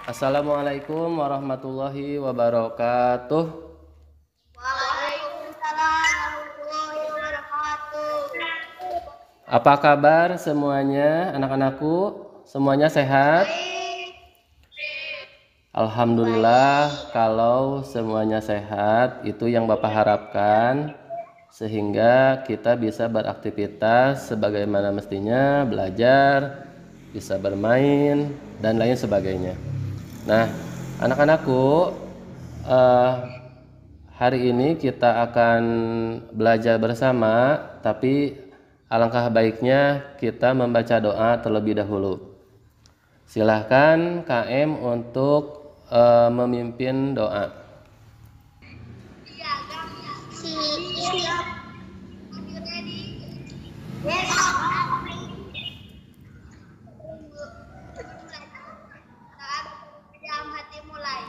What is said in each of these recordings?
Assalamualaikum warahmatullahi wabarakatuh. Waalaikumsalam warahmatullahi wabarakatuh. Apa kabar semuanya, anak-anakku? Semuanya sehat? Alhamdulillah, kalau semuanya sehat, itu yang Bapak harapkan, sehingga kita bisa beraktivitas sebagaimana mestinya, belajar, bisa bermain, dan lain sebagainya. Nah, anak-anakku, hari ini kita akan belajar bersama, tapi alangkah baiknya kita membaca doa terlebih dahulu. Silahkan KM untuk memimpin doa. Siap. Dalam hati mulai.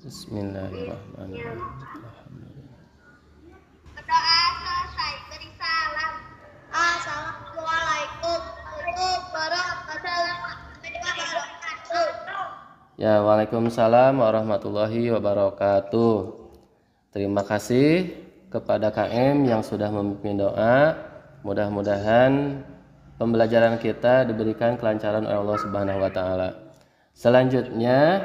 Bismillahirrahmanirrahim. Berdoa selesai, beri salam. Assalamualaikum warahmatullahi wabarakatuh. Ya, waalaikumsalam warahmatullahi wabarakatuh. Terima kasih kepada KM yang sudah memimpin doa. Mudah-mudahan pembelajaran kita diberikan kelancaran oleh Allah Subhanahu wa taala. Selanjutnya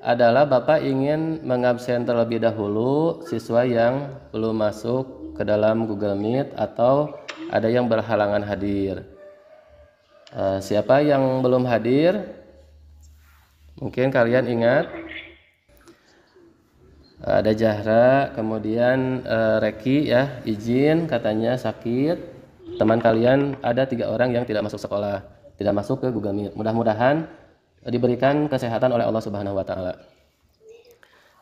adalah Bapak ingin mengabsen terlebih dahulu siswa yang belum masuk ke dalam Google Meet atau ada yang berhalangan hadir. Siapa yang belum hadir? Mungkin kalian ingat ada Jahra, kemudian Reki ya, izin katanya sakit. Teman kalian ada 3 orang yang tidak masuk sekolah, tidak masuk ke Google Meet. Mudah-mudahan diberikan kesehatan oleh Allah Subhanahu wa taala.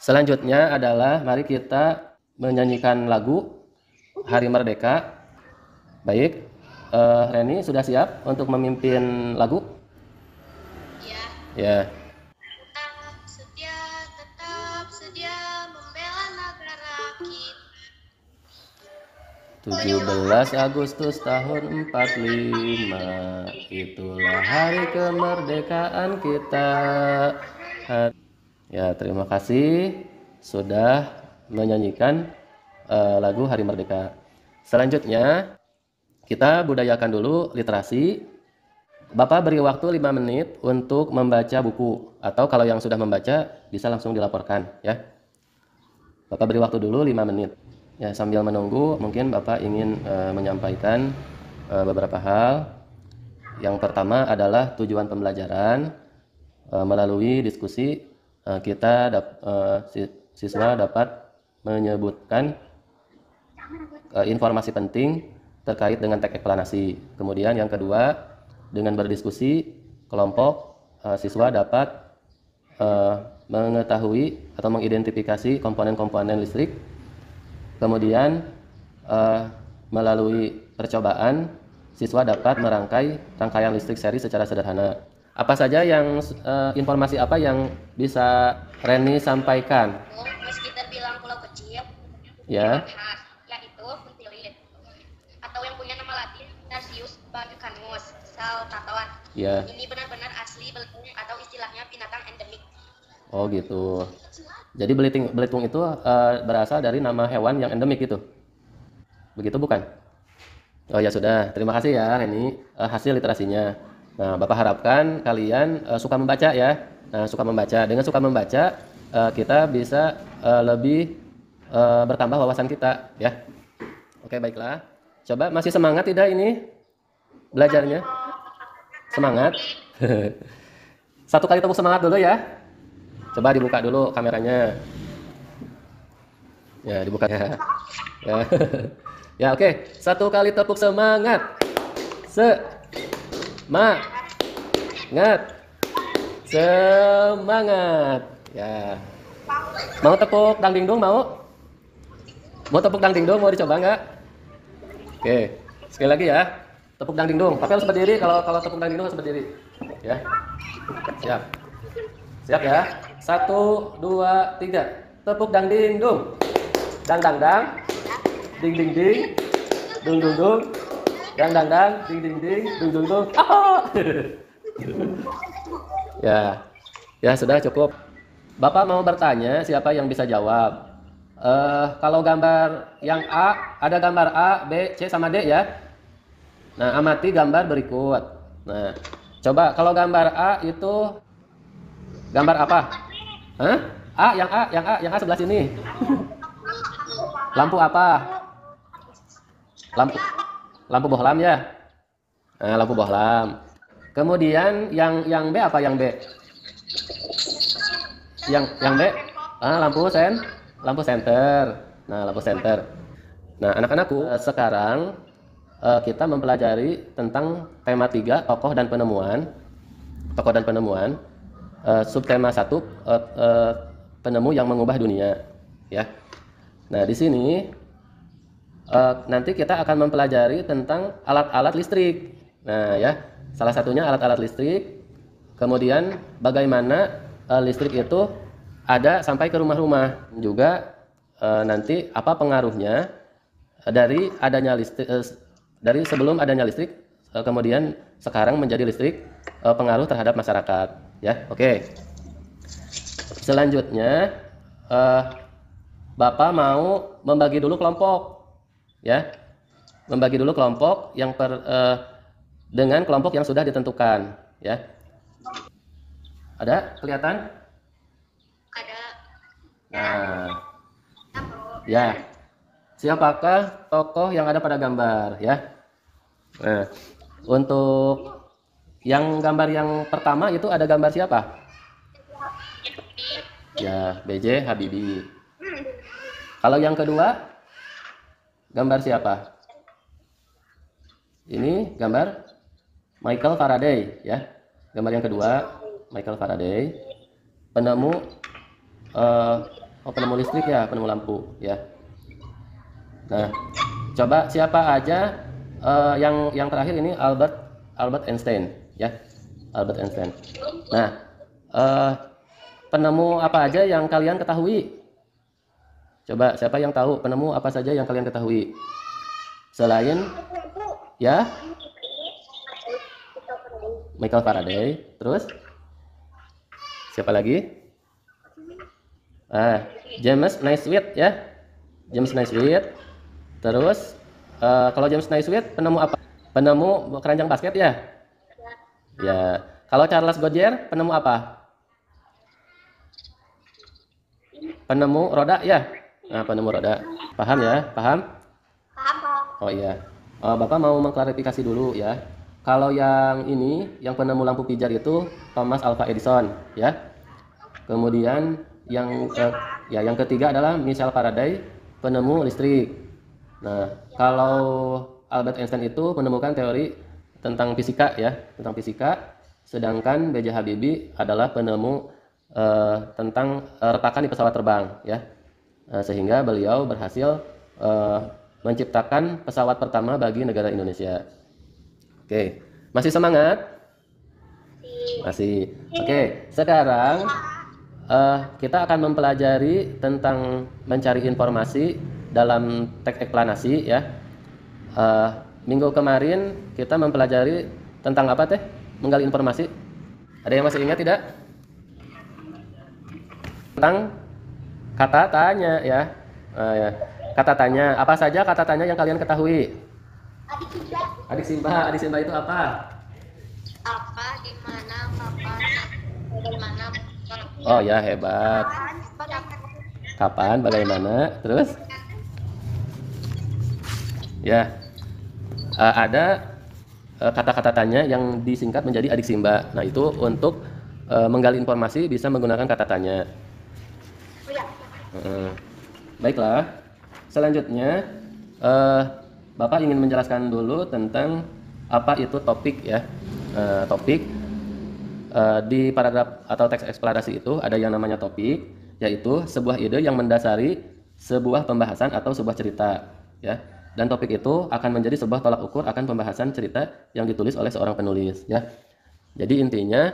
Selanjutnya adalah mari kita menyanyikan lagu Hari Merdeka. Baik, Reni sudah siap untuk memimpin lagu? Ya. Tetap sedia membela negara kita. 17 Agustus tahun 45, itulah hari kemerdekaan kita. Ya, terima kasih sudah menyanyikan lagu Hari Merdeka. Selanjutnya kita budayakan dulu literasi. Bapak beri waktu 5 menit untuk membaca buku, atau kalau yang sudah membaca bisa langsung dilaporkan ya. Bapak beri waktu dulu 5 menit. Ya, sambil menunggu mungkin Bapak ingin menyampaikan beberapa hal. Yang pertama adalah tujuan pembelajaran. Melalui diskusi siswa dapat menyebutkan informasi penting terkait dengan teks eksplanasi. Kemudian yang kedua, dengan berdiskusi kelompok, siswa dapat mengetahui atau mengidentifikasi komponen-komponen listrik. Kemudian melalui percobaan, siswa dapat merangkai rangkaian listrik seri secara sederhana. Apa saja yang informasi apa yang bisa Reni sampaikan? Meski terbilang pulau kecil, Ya. yaitu Puntilit, atau yang punya nama Latin Tarsius bacucanus, saltatawan. Ya. Ini benar-benar asli belitung atau istilahnya binatang endemik. Oh gitu. Jadi belitung itu berasal dari nama hewan yang endemik itu. Begitu bukan? Oh ya sudah, terima kasih ya Reni hasil literasinya. Nah, Bapak harapkan kalian suka membaca ya. Nah, suka membaca. Dengan suka membaca kita bisa lebih bertambah wawasan kita ya. Oke, baiklah. Coba masih semangat tidak ini belajarnya? Semangat? Satu kali tepuk semangat dulu ya. Coba dibuka dulu kameranya. Ya, dibuka ya. Ya, ya oke. Satu kali tepuk semangat. Semangat. Semangat. Ya. Mau tepuk dangdingdung mau? Mau tepuk dangdingdung mau dicoba nggak? Oke. Sekali lagi ya. Tepuk dangdingdung. Tapi harus berdiri kalau tepuk dangdingdung harus berdiri. Ya. Siap. Siap ya. 1, 2, 3. Tepuk dangdingdung. Dang dang dang. Ding ding ding. Dung dung dung. Dang dang dang. Ding ding ding. Dung dung dung. Ya. Ya, sudah cukup. Bapak mau bertanya, siapa yang bisa jawab? Kalau gambar yang A, ada gambar A, B, C, sama D ya. Nah, amati gambar berikut. Nah, coba kalau gambar A itu gambar apa? Hah? A, yang A sebelah sini. Lampu apa? Lampu lampu bohlam ya. Nah, lampu bohlam. Kemudian yang B apa yang B? Yang B? Lampu senter. Nah, lampu senter. Nah, anak-anakku, sekarang kita mempelajari tentang tema 3, tokoh dan penemuan. Tokoh dan penemuan. Subtema 1, penemu yang mengubah dunia, ya. Nah, di sini nanti kita akan mempelajari tentang alat-alat listrik. Nah, ya, salah satunya alat-alat listrik. Kemudian bagaimana listrik itu ada sampai ke rumah-rumah. Juga nanti apa pengaruhnya dari adanya listrik, dari sebelum adanya listrik, kemudian sekarang menjadi listrik, pengaruh terhadap masyarakat. Ya, oke. Selanjutnya, Bapak mau membagi dulu kelompok, ya, membagi dulu kelompok yang dengan kelompok yang sudah ditentukan, ya. Ada kelihatan? Ada. Nah, ya, siapakah tokoh yang ada pada gambar, ya? Nah, untuk yang gambar yang pertama itu ada gambar siapa? Ya, B.J. Habibie. Kalau yang kedua, gambar siapa? Ini gambar Michael Faraday, ya. Gambar yang kedua, Michael Faraday, penemu penemu listrik ya, penemu lampu, ya. Nah, coba siapa aja yang terakhir ini Albert Einstein, ya. Albert Einstein. Nah, penemu apa aja yang kalian ketahui? Coba siapa yang tahu penemu apa saja yang kalian ketahui? Selain ya Michael Faraday, terus siapa lagi? James Naismith ya. James Naismith. Terus kalau James Naismith penemu apa? Penemu keranjang basket ya? Ya. Kalau Charles Goodyear penemu apa? Penemu roda ya? Nah, penemu roda. Paham ya? Paham? Paham. Oh iya. Bapak mau mengklarifikasi dulu ya. Kalau yang ini, yang penemu lampu pijar itu Thomas Alva Edison ya. Kemudian yang ketiga adalah Michael Faraday, penemu listrik. Nah, kalau Albert Einstein itu menemukan teori tentang fisika ya, tentang fisika. Sedangkan B.J. Habibie adalah penemu tentang retakan di pesawat terbang ya. Sehingga beliau berhasil menciptakan pesawat pertama bagi negara Indonesia. Oke, masih semangat? Masih. Oke, sekarang kita akan mempelajari tentang mencari informasi dalam teks eksplanasi ya. Minggu kemarin kita mempelajari tentang apa teh? Menggali informasi. Ada yang masih ingat tidak? Tentang kata tanya ya. Ya. Kata tanya, apa saja kata tanya yang kalian ketahui? Adik Simba itu apa? Apa, di mana, kapan, bagaimana. Oh ya, hebat. Kapan, bagaimana, terus? Ya, ada kata-kata tanya yang disingkat menjadi adik Simba. Nah, itu untuk menggali informasi bisa menggunakan kata tanya. Baiklah, selanjutnya Bapak ingin menjelaskan dulu tentang apa itu topik ya. Topik di paragraf atau teks eksplanasi itu ada yang namanya topik, yaitu sebuah ide yang mendasari sebuah pembahasan atau sebuah cerita ya. Dan topik itu akan menjadi sebuah tolak ukur akan pembahasan cerita yang ditulis oleh seorang penulis ya. Jadi intinya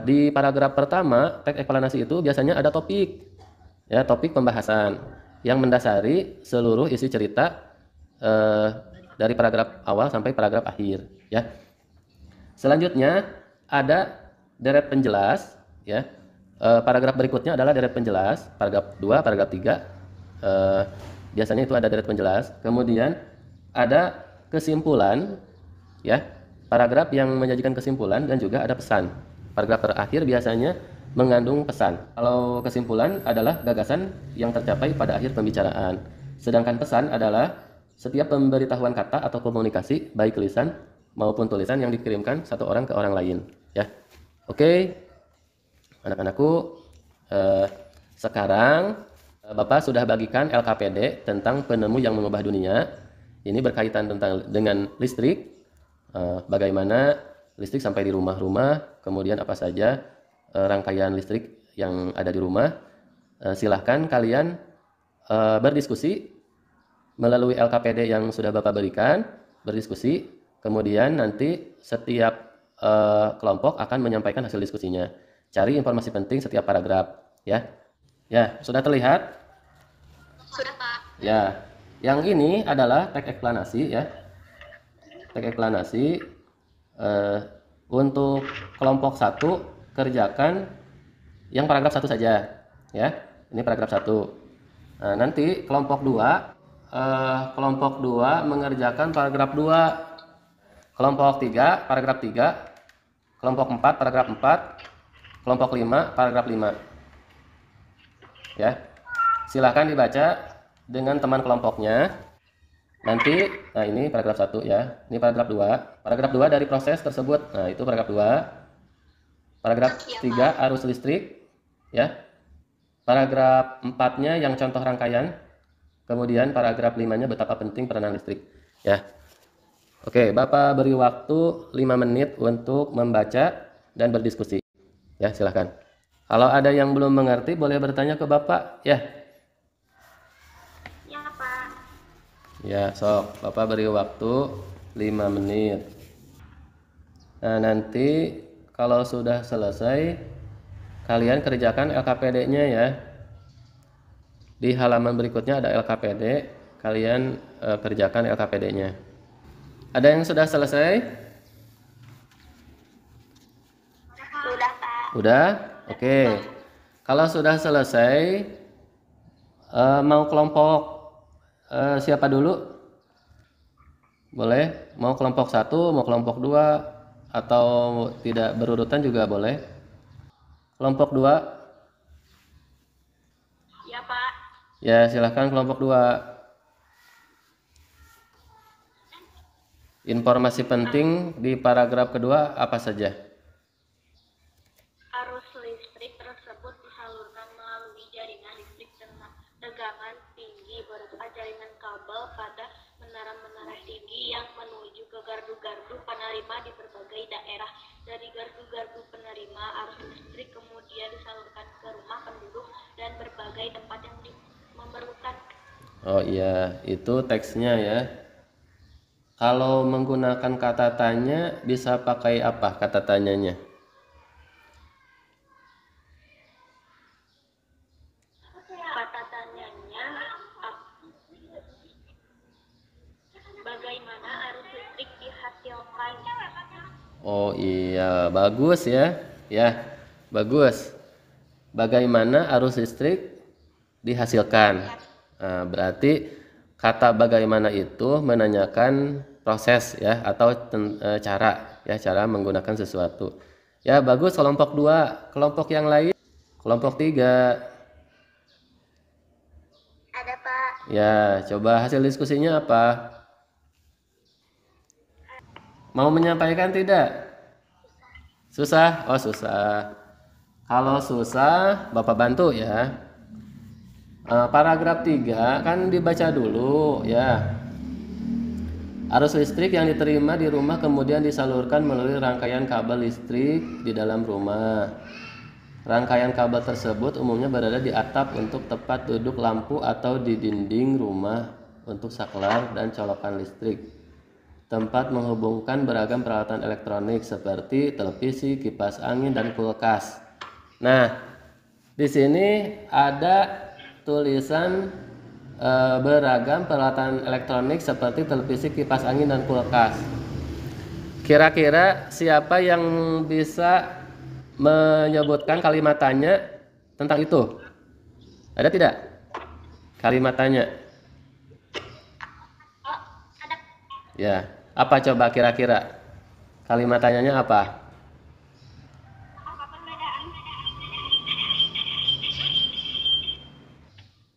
di paragraf pertama teks eksplanasi itu biasanya ada topik ya, topik pembahasan yang mendasari seluruh isi cerita dari paragraf awal sampai paragraf akhir ya. Selanjutnya ada deret penjelas ya. Paragraf berikutnya adalah deret penjelas, paragraf 2, paragraf 3. Biasanya itu ada deret penjelas. Kemudian ada kesimpulan, ya, paragraf yang menyajikan kesimpulan dan juga ada pesan. Paragraf terakhir biasanya mengandung pesan. Kalau kesimpulan adalah gagasan yang tercapai pada akhir pembicaraan. Sedangkan pesan adalah setiap pemberitahuan kata atau komunikasi, baik lisan maupun tulisan yang dikirimkan satu orang ke orang lain. Ya, oke, anak-anakku, sekarang Bapak sudah bagikan LKPD tentang penemu yang mengubah dunia. Ini berkaitan dengan listrik, bagaimana listrik sampai di rumah-rumah, kemudian apa saja rangkaian listrik yang ada di rumah. Silahkan kalian berdiskusi melalui LKPD yang sudah Bapak berikan, berdiskusi, kemudian nanti setiap kelompok akan menyampaikan hasil diskusinya. Cari informasi penting setiap paragraf, ya. Ya, sudah terlihat? Sudah, Pak. Ya, yang ini adalah teks eksplanasi, ya. Teks eksplanasi untuk kelompok 1 kerjakan yang paragraf 1 saja, ya. Ini paragraf 1. Nah, nanti kelompok 2 mengerjakan paragraf 2. Kelompok 3 paragraf 3. Kelompok 4 paragraf 4. Kelompok 5 paragraf 5. Ya. Silahkan dibaca dengan teman kelompoknya. Nanti, nah ini paragraf 1 ya. Ini paragraf 2. Paragraf 2 dari proses tersebut. Nah, itu paragraf 2. Paragraf 3 arus listrik, ya. Paragraf 4-nya yang contoh rangkaian. Kemudian paragraf 5-nya betapa penting peranan listrik, ya. Oke, Bapak beri waktu 5 menit untuk membaca dan berdiskusi. Ya, silahkan. Kalau ada yang belum mengerti boleh bertanya ke Bapak, ya. Ya, Pak. Ya, sok. Bapak beri waktu 5 menit. Nah, nanti kalau sudah selesai, kalian kerjakan LKPD-nya ya. Di halaman berikutnya ada LKPD, kalian kerjakan LKPD-nya. Ada yang sudah selesai? Sudah, Pak. Udah? Oke. Kalau sudah selesai, mau kelompok siapa dulu? Boleh? Mau kelompok 1, mau kelompok 2, atau tidak berurutan juga boleh. Kelompok 2. Ya, Pak. Ya, silahkan kelompok 2. Informasi penting di paragraf kedua apa saja? Arus listrik tersebut disalurkan melalui jaringan listrik tegangan tinggi berupa jaringan kabel pada menara-menara tinggi yang menuju ke gardu-gardu penerima di berbagai daerah. Dari gardu-gardu penerima, arus listrik kemudian disalurkan ke rumah penduduk dan berbagai tempat yang memerlukan. Oh iya, itu teksnya ya. Kalau menggunakan kata tanya bisa pakai apa kata tanyanya? Kata tanyanya, bagaimana arus listrik dihasilkan? Oh iya, bagus ya. Ya, bagus. Bagaimana arus listrik dihasilkan? Nah, berarti kata bagaimana itu menanyakan proses ya atau cara ya, cara menggunakan sesuatu. Ya, bagus kelompok 2. Kelompok yang lain, kelompok 3. Ada, Pak. Ya, coba hasil diskusinya apa? Mau menyampaikan tidak? Susah? Oh, susah. Kalau susah, Bapak bantu ya. Paragraf 3 kan dibaca dulu ya. Arus listrik yang diterima di rumah kemudian disalurkan melalui rangkaian kabel listrik di dalam rumah. Rangkaian kabel tersebut umumnya berada di atap untuk tempat duduk lampu atau di dinding rumah untuk saklar dan colokan listrik. Tempat menghubungkan beragam peralatan elektronik seperti televisi, kipas angin, dan kulkas. Nah, di sini ada tulisan beragam peralatan elektronik seperti televisi, kipas angin, dan kulkas. Kira-kira siapa yang bisa menyebutkan kalimat tanya tentang itu? Ada tidak? Kalimat tanya. Oh, ada. Ya, apa coba kira-kira? Kalimat tanyanya apa? Apa perbedaan?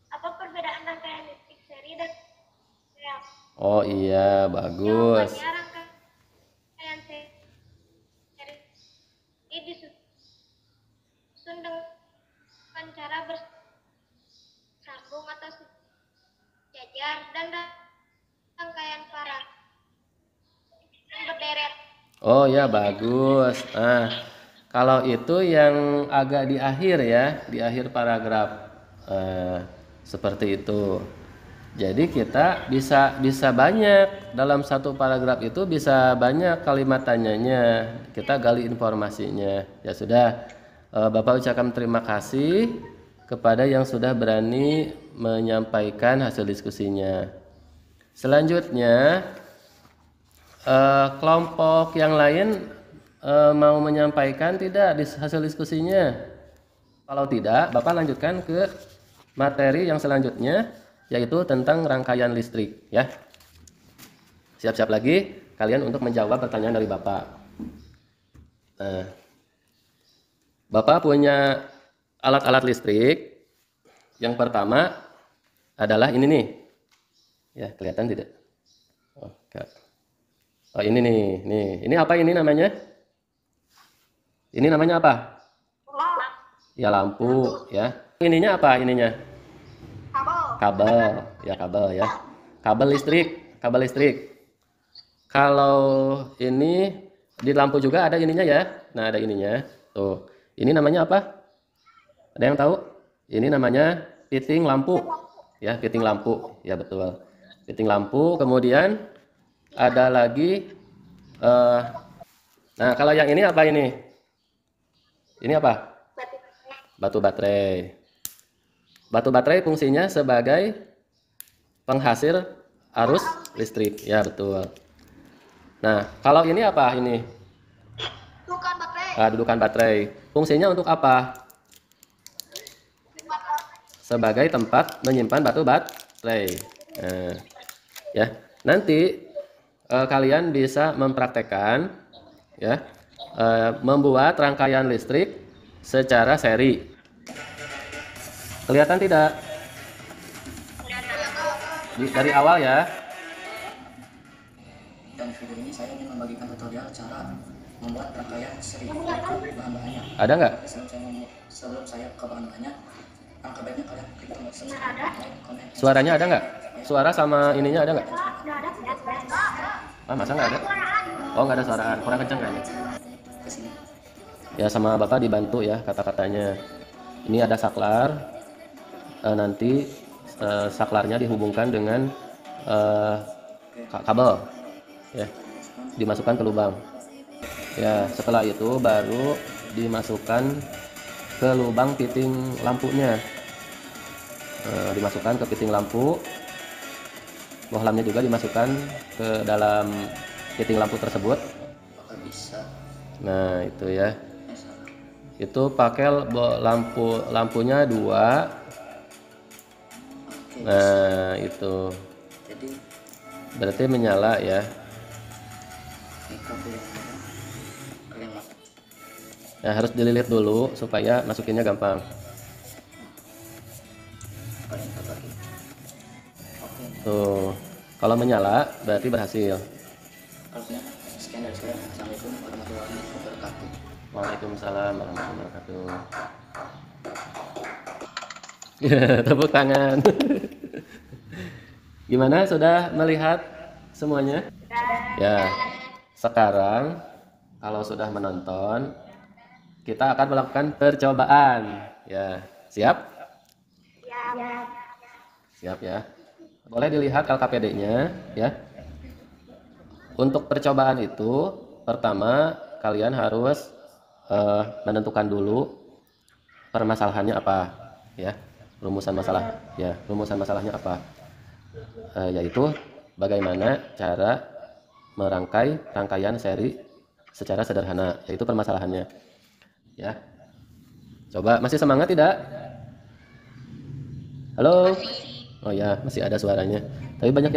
Apa perbedaan rangkaian listrik seri dan serial? Oh iya, bagus. Jawabannya rangkaian seri ini disusun dengan cara bersambung atau sejajar dan rangkaian paralel yang berderet. Oh ya, bagus. Nah, kalau itu yang agak di akhir ya, di akhir paragraf. Eh, Seperti itu. Jadi kita bisa banyak dalam satu paragraf itu bisa banyak kalimat tanyanya. Kita gali informasinya. Ya sudah, Bapak ucapkan terima kasih kepada yang sudah berani menyampaikan hasil diskusinya. Selanjutnya, kelompok yang lain mau menyampaikan tidak di hasil diskusinya? Kalau tidak, Bapak lanjutkan ke materi yang selanjutnya, yaitu tentang rangkaian listrik ya. Siap-siap lagi kalian untuk menjawab pertanyaan dari Bapak. Nah, Bapak punya alat-alat listrik. Yang pertama adalah ini nih. Ya, kelihatan tidak? Oh, enggak. Oh, ini nih. Ini apa ini namanya? Ini namanya apa? Ya, lampu ya. Ininya apa ininya? Kabel. Ya, kabel ya. Kabel listrik. Kalau ini di lampu juga ada ininya ya. Nah, ada ininya. Tuh. Ini namanya apa? Ada yang tahu? Ini namanya fitting lampu. Ya, fitting lampu. Ya, betul. Fitting lampu. Kemudian ada lagi nah, kalau yang ini apa ini? Ini apa? Batu baterai. Batu baterai fungsinya sebagai penghasil arus listrik. Ya, betul. Nah, kalau ini apa ini? Bukan baterai. Dudukan baterai. Fungsinya untuk apa? Sebagai tempat menyimpan batu baterai. Nah, ya. Nanti kalian bisa mempraktekkan ya, membuat rangkaian listrik secara seri. Kelihatan tidak? Dari awal ya. Dan video ini saya ingin membagikan tutorial cara membuat rangkaian seri bahan-bahannya. Ada nggak? Sebelum saya ke bahan-bahannya, angka baiknya kalian klik tombol subscribe, like, comment. Suaranya ada nggak? Suara sama ininya ada nggak? Masa nggak ada? Oh, nggak ada suara, kurang kencang kayaknya. Ya, sama Bapak dibantu ya kata-katanya. Ini ada saklar. Nanti saklarnya dihubungkan dengan kabel ya, dimasukkan ke lubang ya. Setelah itu baru dimasukkan ke lubang fitting lampunya. Dimasukkan ke fitting lampu, bohlamnya juga dimasukkan ke dalam fitting lampu tersebut. Nah, itu ya, itu pakai lampunya 2. Nah, itu berarti menyala ya. Ya, harus dililit dulu supaya masukinnya gampang. Tuh, kalau menyala berarti berhasil. Sekian dari saya. Assalamualaikum warahmatullahi wabarakatuh. Waalaikumsalam warahmatullahi wabarakatuh. Tepuk tangan. Gimana, sudah melihat semuanya? Ya, sekarang kalau sudah menonton, kita akan melakukan percobaan. Ya, siap? Siap ya. Boleh dilihat LKPD-nya ya. Untuk percobaan itu, pertama kalian harus menentukan dulu permasalahannya apa ya. Rumusan masalahnya apa? Yaitu bagaimana cara merangkai rangkaian seri secara sederhana, yaitu permasalahannya. Ya. Coba, masih semangat tidak? Halo? Oh ya, masih ada suaranya. Tapi banyak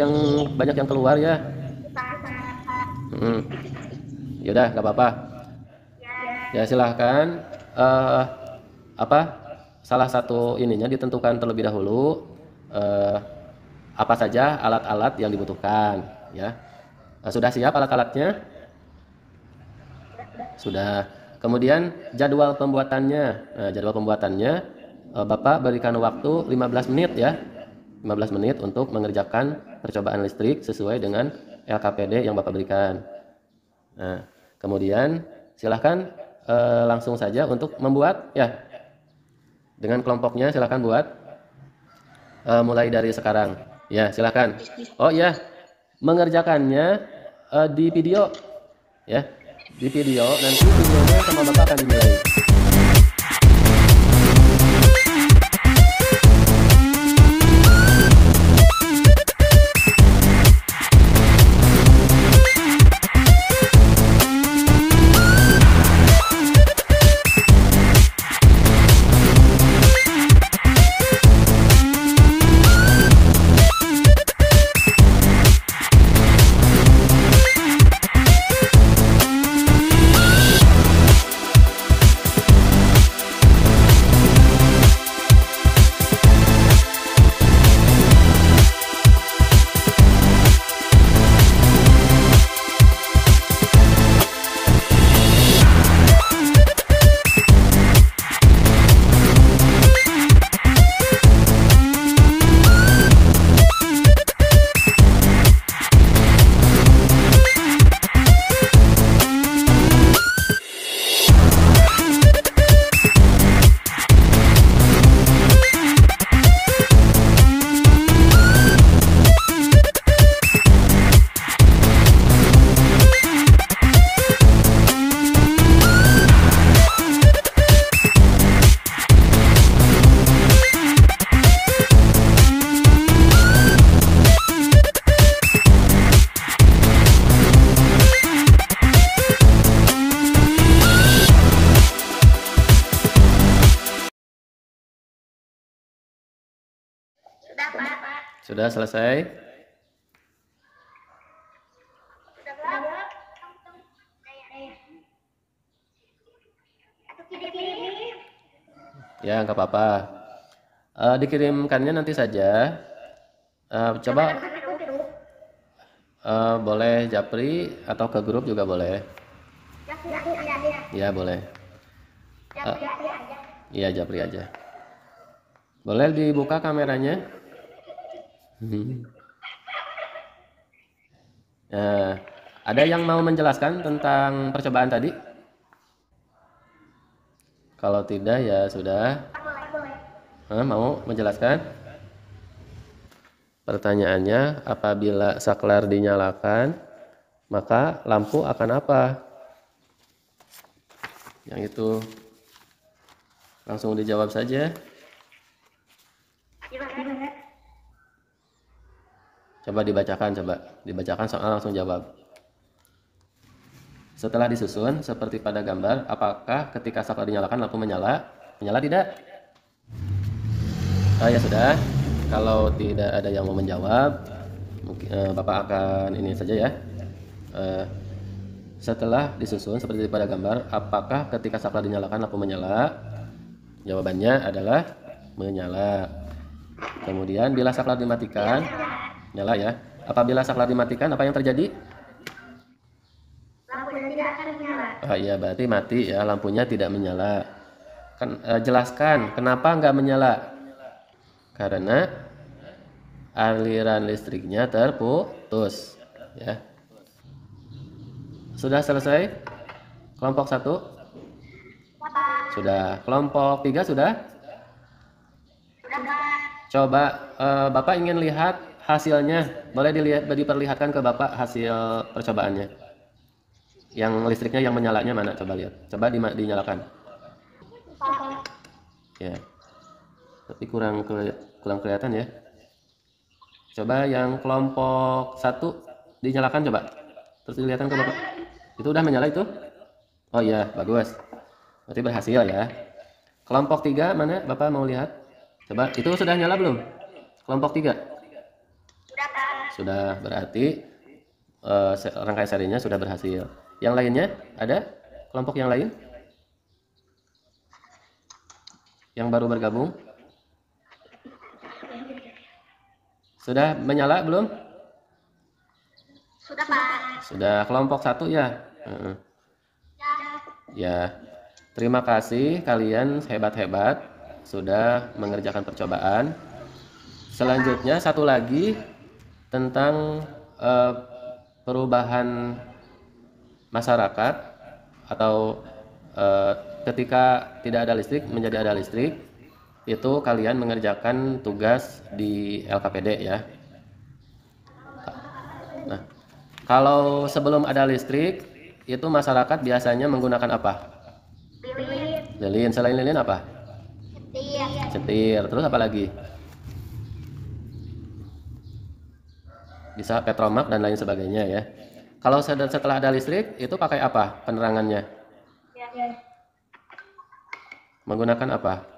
yang keluar ya. Yaudah, nggak apa-apa. Ya silahkan. eh apa? Salah satu ininya ditentukan terlebih dahulu. eh apa saja alat-alat yang dibutuhkan, ya. Sudah siap alat-alatnya? Sudah. Kemudian jadwal pembuatannya. Nah, jadwal pembuatannya Bapak berikan waktu 15 menit ya. 15 menit untuk mengerjakan percobaan listrik sesuai dengan LKPD yang Bapak berikan. Nah, kemudian silahkan langsung saja untuk membuat ya. Dengan kelompoknya silahkan buat mulai dari sekarang. Ya, silahkan. Oh ya, mengerjakannya di video ya. Di video nanti videonya sama Bapak akan dimulai. Sudah, Pak. Sudah selesai? Sudah, Pak. Ya, nggak apa-apa. Dikirimkannya nanti saja. Coba boleh japri atau ke grup juga boleh. Ya, boleh. Iya, japri aja. Boleh dibuka kameranya? Nah, ada yang mau menjelaskan tentang percobaan tadi? Kalau tidak ya sudah. Mau menjelaskan? Pertanyaannya, apabila saklar dinyalakan, maka lampu akan apa? Yang itu langsung dijawab saja. Coba dibacakan soal langsung jawab. Setelah disusun seperti pada gambar, apakah ketika saklar dinyalakan lampu menyala? Menyala tidak? Ya sudah. Kalau tidak ada yang mau menjawab, mungkin Bapak akan ini saja ya. Setelah disusun seperti pada gambar, apakah ketika saklar dinyalakan lampu menyala? Jawabannya adalah menyala. Kemudian bila saklar dimatikan, nyala ya. Apabila saklar dimatikan, apa yang terjadi? Lampunya tidak akan menyala. Iya, berarti mati ya, lampunya tidak menyala. Jelaskan kenapa nggak menyala? Karena aliran listriknya terputus ya. Sudah selesai? Kelompok 1? Sudah. Kelompok 3 sudah? Sudah, Pak. Coba Bapak ingin lihat hasilnya. Boleh diperlihatkan ke Bapak hasil percobaannya. Yang listriknya yang menyalanya mana? Coba lihat. Coba dinyalakan. Ya. Tapi kurang kelihatan ya. Coba yang kelompok 1 dinyalakan coba. Terus dilihatkan ke Bapak. Itu udah menyala itu? Oh iya, bagus. Berarti berhasil ya. Kelompok 3 mana? Bapak mau lihat? Coba, itu sudah nyala belum? Kelompok 3? Sudah, Pak. Sudah, berarti rangkaian serinya sudah berhasil. Yang lainnya, ada kelompok yang lain? Yang baru bergabung? Sudah menyala belum? Sudah, Pak. Sudah, kelompok 1 ya? Ya, terima kasih kalian hebat-hebat sudah mengerjakan percobaan. Selanjutnya satu lagi tentang perubahan masyarakat atau ketika tidak ada listrik menjadi ada listrik, itu kalian mengerjakan tugas di LKPD ya. Nah, kalau sebelum ada listrik itu masyarakat biasanya menggunakan apa? Lilin. Selain lilin apa? Cetir. Terus apa lagi? Bisa petromak dan lain sebagainya ya. Kalau setelah ada listrik itu pakai apa penerangannya? Menggunakan apa?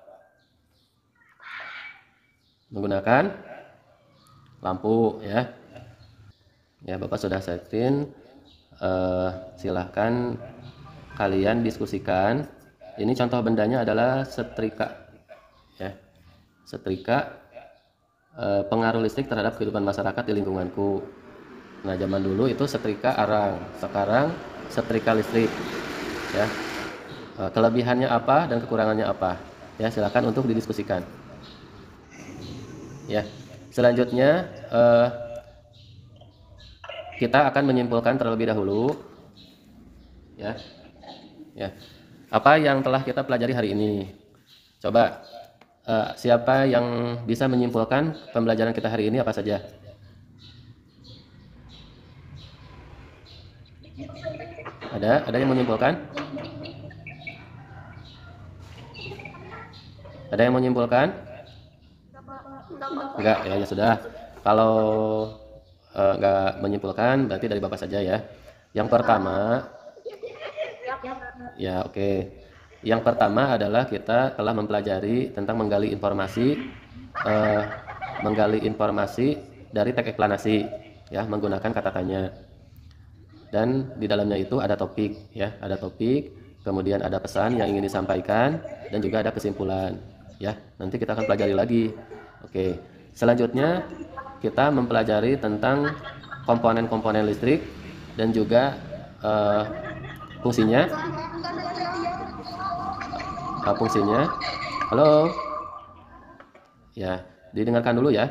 Menggunakan lampu ya. Ya, Bapak sudah setting. Silahkan kalian diskusikan. Ini contoh bendanya adalah setrika ya. Setrika pengaruh listrik terhadap kehidupan masyarakat di lingkunganku. Nah, zaman dulu itu setrika arang, sekarang setrika listrik ya. Kelebihannya apa dan kekurangannya apa ya, silakan untuk didiskusikan ya. Selanjutnya kita akan menyimpulkan terlebih dahulu ya. Apa yang telah kita pelajari hari ini. Coba siapa yang bisa menyimpulkan pembelajaran kita hari ini apa saja? Ada yang menyimpulkan? Ada yang menyimpulkan? Enggak ya, ya sudah. Kalau enggak menyimpulkan berarti dari Bapak saja ya. Yang pertama ya, oke. Yang pertama adalah kita telah mempelajari tentang menggali informasi dari teks eksplanasi ya, menggunakan kata tanya. Dan di dalamnya itu ada topik ya, ada topik, kemudian ada pesan yang ingin disampaikan dan juga ada kesimpulan ya. Nanti kita akan pelajari lagi. Oke. Selanjutnya kita mempelajari tentang komponen-komponen listrik dan juga fungsinya. Halo ya, didengarkan dulu ya.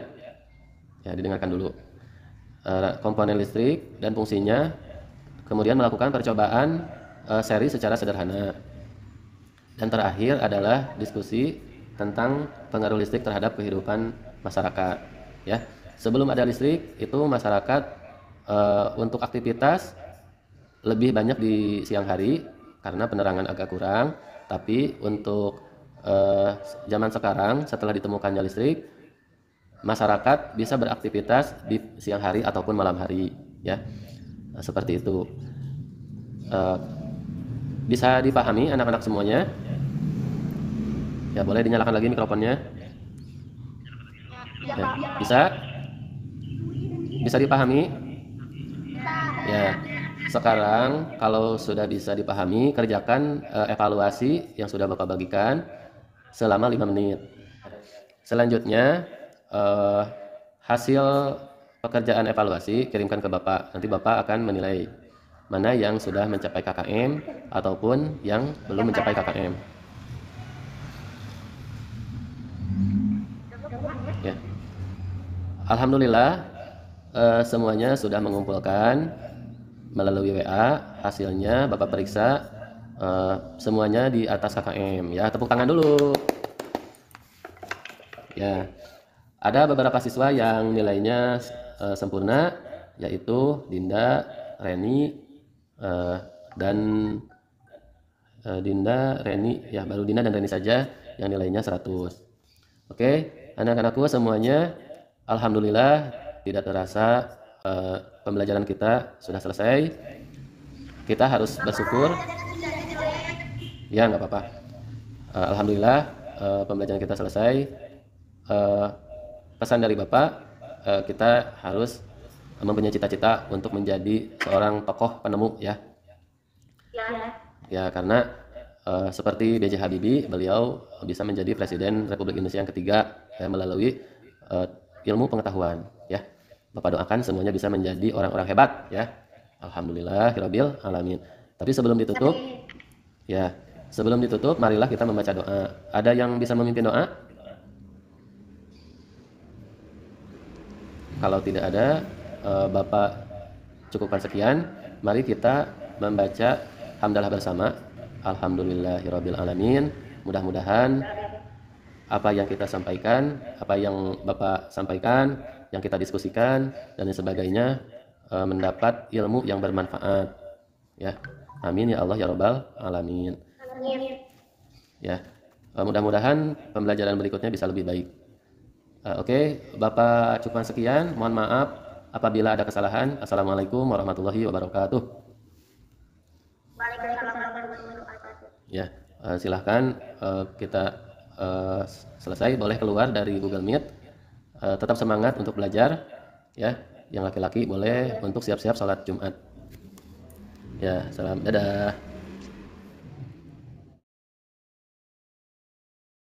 Ya, didengarkan dulu komponen listrik dan fungsinya, kemudian melakukan percobaan seri secara sederhana, dan terakhir adalah diskusi tentang pengaruh listrik terhadap kehidupan masyarakat ya. Sebelum ada listrik itu masyarakat untuk aktivitas lebih banyak di siang hari karena penerangan agak kurang. Tapi untuk zaman sekarang setelah ditemukannya listrik, masyarakat bisa beraktivitas di siang hari ataupun malam hari ya. Nah, seperti itu. Bisa dipahami anak-anak semuanya? Ya, boleh dinyalakan lagi mikrofonnya. Ya, bisa dipahami? Ya. Sekarang kalau sudah bisa dipahami, kerjakan evaluasi yang sudah Bapak bagikan selama 5 menit. Selanjutnya hasil pekerjaan evaluasi kirimkan ke Bapak. Nanti Bapak akan menilai mana yang sudah mencapai KKM ataupun yang belum mencapai KKM. Ya. Alhamdulillah semuanya sudah mengumpulkan melalui WA. Hasilnya Bapak periksa semuanya di atas KKM ya. Tepuk tangan dulu ya. Ada beberapa siswa yang nilainya sempurna, yaitu Dinda, Reni, dan Dinda, Reni ya, baru Dinda dan Reni saja yang nilainya 100. Oke, anak-anakku semuanya, alhamdulillah tidak terasa pembelajaran kita sudah selesai. Kita harus bersyukur ya, nggak apa-apa. Alhamdulillah pembelajaran kita selesai. eh, pesan dari Bapak, kita harus mempunyai cita-cita untuk menjadi seorang tokoh penemu ya. Ya, karena seperti B.J. Habibie, beliau bisa menjadi Presiden Republik Indonesia yang ketiga ya, melalui ilmu pengetahuan ya. Bapak doakan semuanya bisa menjadi orang-orang hebat ya. Alhamdulillahirabbil alamin. Tapi sebelum ditutup ya, marilah kita membaca doa. Ada yang bisa memimpin doa? Kalau tidak ada, Bapak cukupkan sekian. Mari kita membaca hamdalah bersama. Alhamdulillahirabbil alamin. Mudah-mudahan apa yang kita sampaikan, apa yang Bapak sampaikan, yang kita diskusikan dan sebagainya mendapat ilmu yang bermanfaat. Ya. Amin ya Allah ya rabbal alamin. Ya. Mudah-mudahan pembelajaran berikutnya bisa lebih baik. Oke, Bapak cukupkan sekian. Mohon maaf apabila ada kesalahan. Assalamualaikum warahmatullahi wabarakatuh. Waalaikumsalam warahmatullahi wabarakatuh. Ya, silahkan kita selesai, boleh keluar dari Google Meet. Tetap semangat untuk belajar. Ya, yang laki-laki boleh untuk siap-siap sholat Jumat. Ya, salam, dadah.